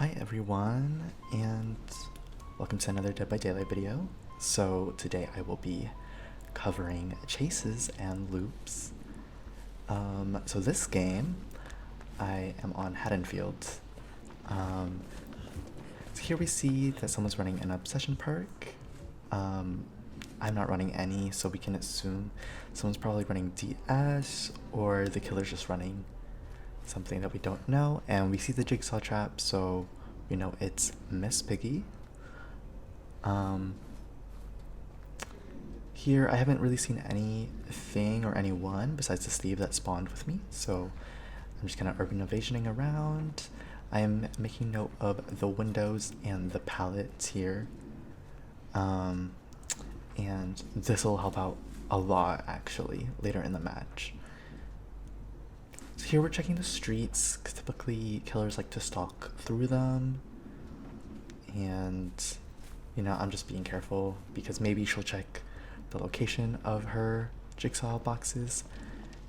Hi everyone, and welcome to another Dead by Daylight video. So today I will be covering chases and loops. So this game, I am on Haddonfield. So here we see that someone's running an obsession perk. I'm not running any, so we can assume someone's probably running DS or the killer's just running something that we don't know. And we see the jigsaw trap, so we know it's Miss Piggy. Here I haven't really seen anything or anyone besides the Steve that spawned with me, so I'm just kind of urban evasioning around. I am making note of the windows and the pallets here, and this will help out a lot actually later in the match. So here we're checking the streets, because typically killers like to stalk through them, and you know, I'm just being careful because maybe she'll check the location of her jigsaw boxes.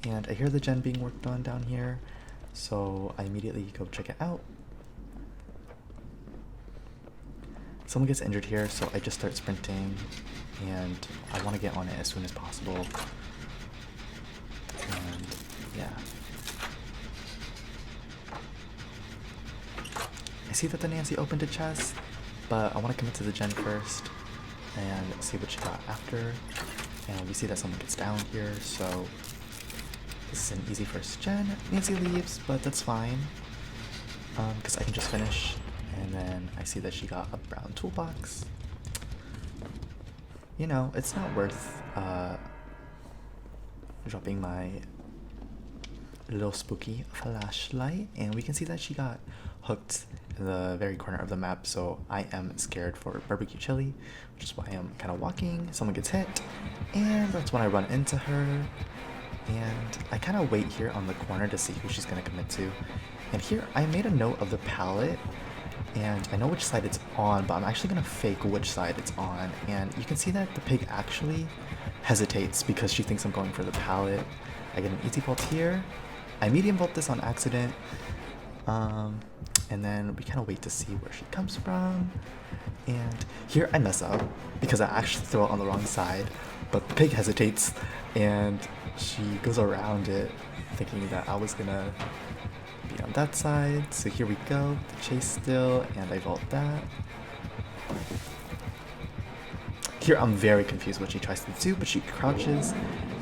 And I hear the gen being worked on down here, so I immediately go check it out. Someone gets injured here, so I just start sprinting, and I want to get on it as soon as possible. And yeah, I see that the Nancy opened a chest, but I want to commit to the gen first and see what she got after. And we see that someone gets down here, so this is an easy first gen. Nancy leaves, but that's fine, because I can just finish. And then I see that she got a brown toolbox. You know, it's not worth dropping my little spooky flashlight. And we can see that she got hooked in the very corner of the map, so I am scared for barbecue chili, which is why I'm kind of walking. Someone gets hit, and that's when I run into her. And I kind of wait here on the corner to see who she's going to commit to. And here I made a note of the pallet, and I know which side it's on, but I'm actually going to fake which side it's on. And you can see that the pig actually hesitates because she thinks I'm going for the pallet. I get an easy vault here. I medium vault this on accident. And then we kind of wait to see where she comes from. And here I mess up because I actually throw it on the wrong side, but the pig hesitates and she goes around it thinking that I was gonna be on that side. So here we go, the chase still, and I vault that. Here I'm very confused what she tries to do, but she crouches.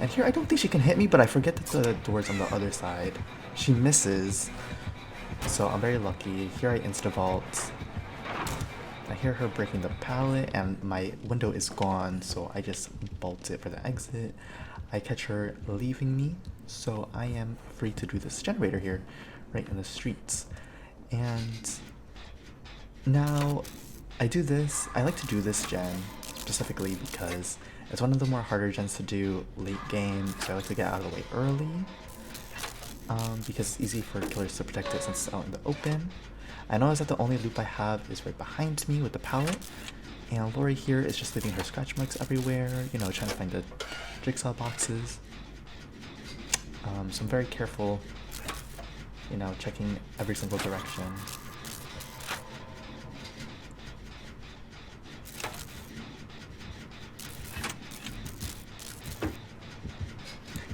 And here I don't think she can hit me, but I forget that the door's on the other side. She misses. So I'm very lucky. Here I insta-vault. I hear her breaking the pallet, and my window is gone, so I just bolt it for the exit. I catch her leaving me, so I am free to do this generator here, right in the streets. And now I do this. I like to do this gen specifically because it's one of the more harder gens to do late game, so I like to get out of the way early. Because it's easy for killers to protect it since it's out in the open. I notice that the only loop I have is right behind me with the pallet, and Lori here is just leaving her scratch marks everywhere, you know, trying to find the jigsaw boxes. So I'm very careful, you know, checking every single direction.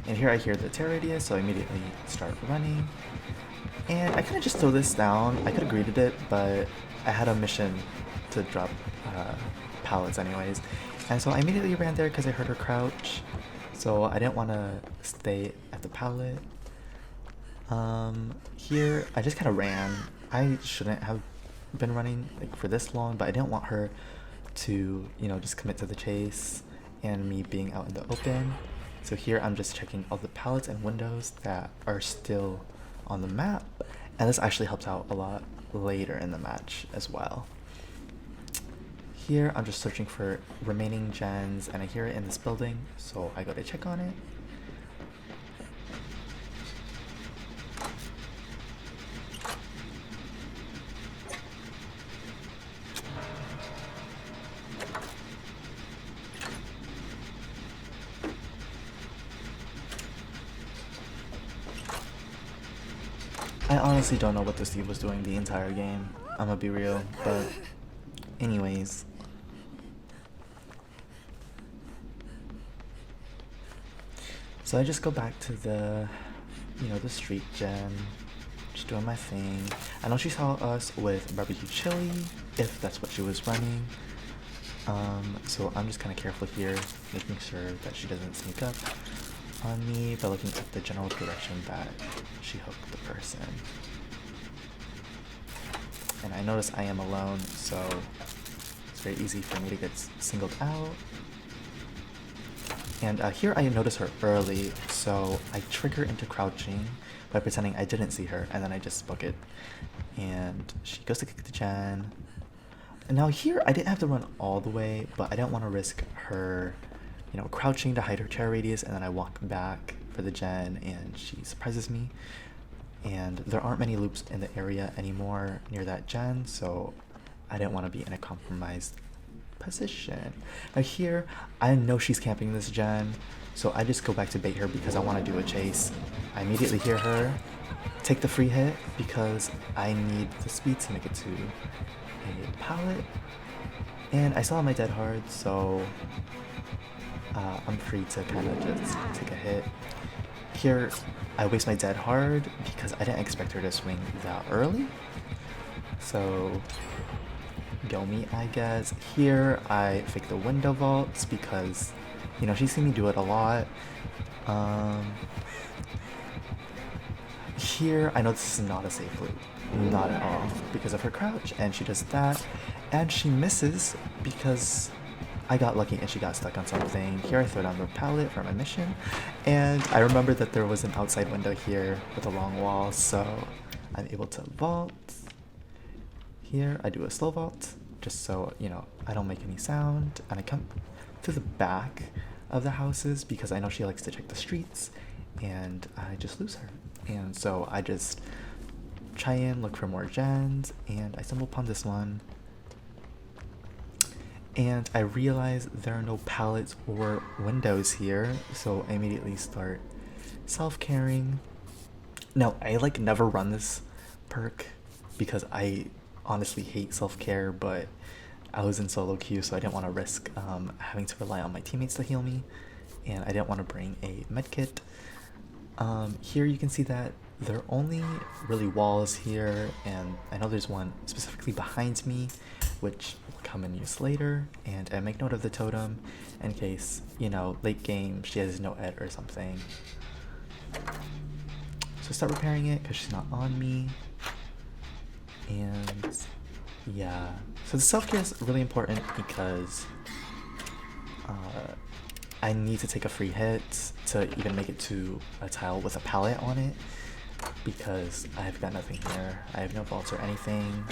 And here I hear the tear radius, so I immediately start running. And I kind of just throw this down. I could have greeted it, but I had a mission to drop pallets anyways. And so I immediately ran there because I heard her crouch. So I didn't want to stay at the pallet. Here, I just kind of ran. I shouldn't have been running like for this long, but I didn't want her to, you know, just commit to the chase and me being out in the open. So here I'm just checking all the pallets and windows that are still on the map, and this actually helps out a lot later in the match as well. Here I'm just searching for remaining gens, and I hear it in this building, so I go to check on it. I honestly don't know what this Steve was doing the entire game. I'm gonna be real, but anyways. So I just go back to the, the street gen, just doing my thing. I know she saw us with barbecue chili, if that's what she was running. So I'm just kind of careful here, making sure that she doesn't sneak up on me by looking at the general direction that she hooked the person. And I notice I am alone, so it's very easy for me to get singled out. And here I notice her early, so I trigger into crouching by pretending I didn't see her, and then I just book it. And she goes to kick the gen. And now here I didn't have to run all the way, but I didn't want to risk her, crouching to hide her chair radius, and then I walk back for the gen and she surprises me. And there aren't many loops in the area anymore near that gen, so I didn't want to be in a compromised position. Now here, I know she's camping this gen, so I just go back to bait her because I want to do a chase. I immediately hear her take the free hit because I need the speed to make it to a pallet. And I still have my dead hard, so I'm free to kind of just take a hit. Here, I waste my dead hard because I didn't expect her to swing that early. So, go me, I guess. Here, I fake the window vaults because, she's seen me do it a lot. Here, I know this is not a safe loop. Not at all. Because of her crouch, and she does that. And she misses because I got lucky and she got stuck on something. Here I throw down the pallet for my mission. And I remember that there was an outside window here with a long wall, so I'm able to vault. Here I do a slow vault, just so, I don't make any sound. And I come to the back of the houses because I know she likes to check the streets, and I just lose her. And so I just try and look for more gens, and I stumble upon this one. And I realize there are no pallets or windows here, so I immediately start self-caring. Now, I never run this perk because I honestly hate self-care, but I was in solo queue, so I didn't want to risk having to rely on my teammates to heal me, and I didn't want to bring a medkit. Here you can see that there are only really walls here, and I know there's one specifically behind me, which will come in use later, and I make note of the totem in case, late game she has no ed or something. So start repairing it because she's not on me. And yeah, so the self-care is really important because I need to take a free hit to even make it to a tile with a pallet on it because I've got nothing here. I have no vaults or anything.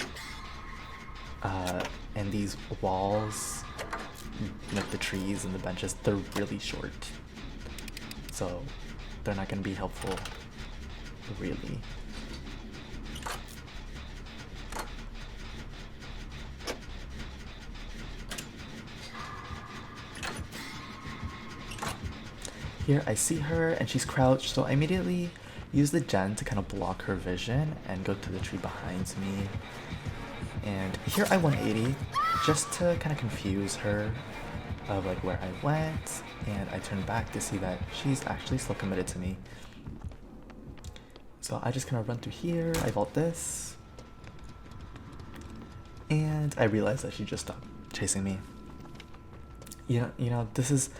And these walls, like the trees and the benches, they're really short. So they're not going to be helpful, really. Here I see her and she's crouched, so I immediately use the gen to kind of block her vision and go to the tree behind me. And here I 180 just to kind of confuse her of where I went, and I turn back to see that she's actually still committed to me. So I just kind of run through here, I vault this, and I realize that she just stopped chasing me. This is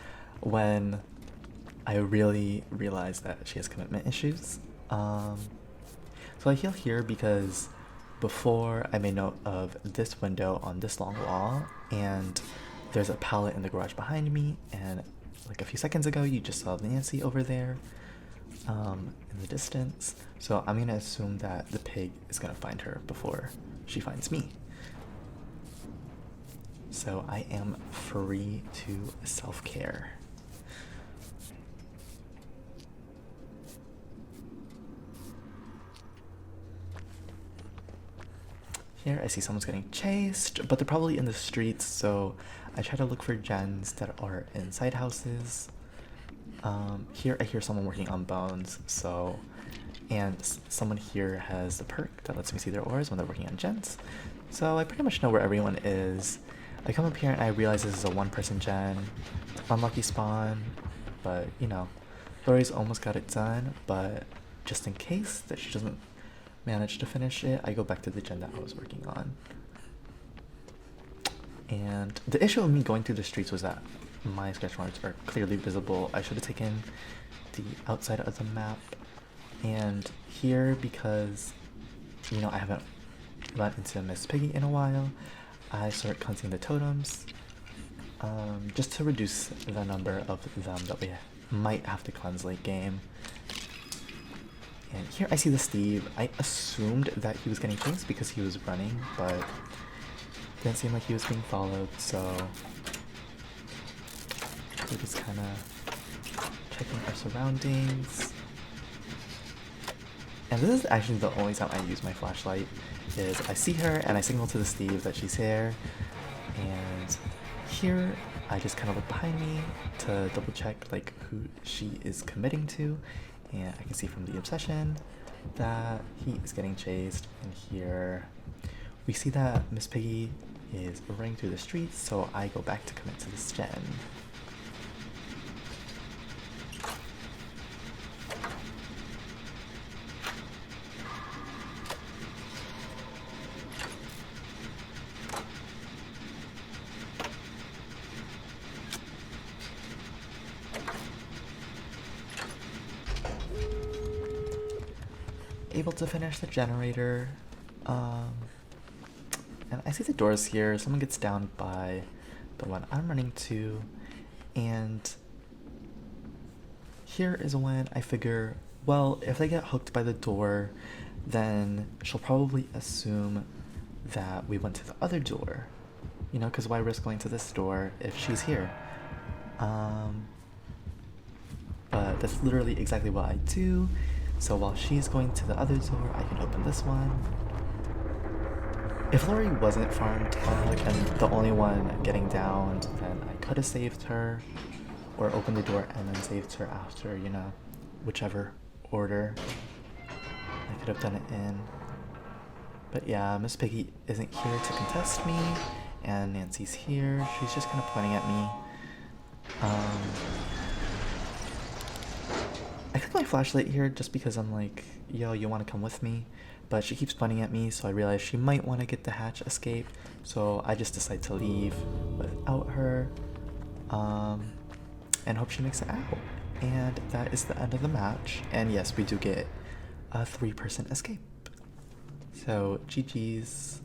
when I really realized that she has commitment issues. So I heal here because before I made note of this window on this long wall, and there's a pallet in the garage behind me, and a few seconds ago you just saw Nancy over there in the distance, so I'm gonna assume that the pig is gonna find her before she finds me. So I am free to self-care. Here I see someone's getting chased, but they're probably in the streets, so I try to look for gens that are inside houses. Here I hear someone working on bones, and someone here has the perk that lets me see their auras when they're working on gens. So I pretty much know where everyone is. I come up here and I realize this is a one-person gen. Unlucky spawn, but you know, Lori's almost got it done, but just in case that she doesn't manage to finish it, I go back to the gen that I was working on. And the issue of me going through the streets was that my sketch marks are clearly visible. I should have taken the outside of the map. And here, because, you know, I haven't run into Miss Piggy in a while, I start cleansing the totems, just to reduce the number of them that we might have to cleanse late game. And here I see the Steve. I assumed that he was getting chased because he was running, but didn't seem like he was being followed, so we're just kind of checking our surroundings. And this is actually the only time I use my flashlight, is I see her and I signal to the Steve that she's here, and here I just kind of look behind me to double check like who she is committing to, and I can see from the obsession that he is getting chased. And here we see that Miss Piggy is running through the streets, so I go back to commit to this gen. Able to finish the generator, and I see the doors here. Someone gets down by the one I'm running to, and here is when I figure, well, if they get hooked by the door, then she'll probably assume that we went to the other door, you know, because why risk going to this door if she's here? But that's literally exactly what I do. So while she's going to the other door, I can open this one. If Lori wasn't farmed and the only one getting downed, then I could have saved her, or opened the door and then saved her after, you know, whichever order I could have done it in. But yeah, Miss Piggy isn't here to contest me, and Nancy's here. She's just kind of pointing at me. I click my flashlight here just because I'm like, yo, you want to come with me? But she keeps pointing at me, so I realize she might want to get the hatch escape, so I just decide to leave without her, and hope she makes it out. And that is the end of the match, and yes, we do get a 3-person escape. So GG's.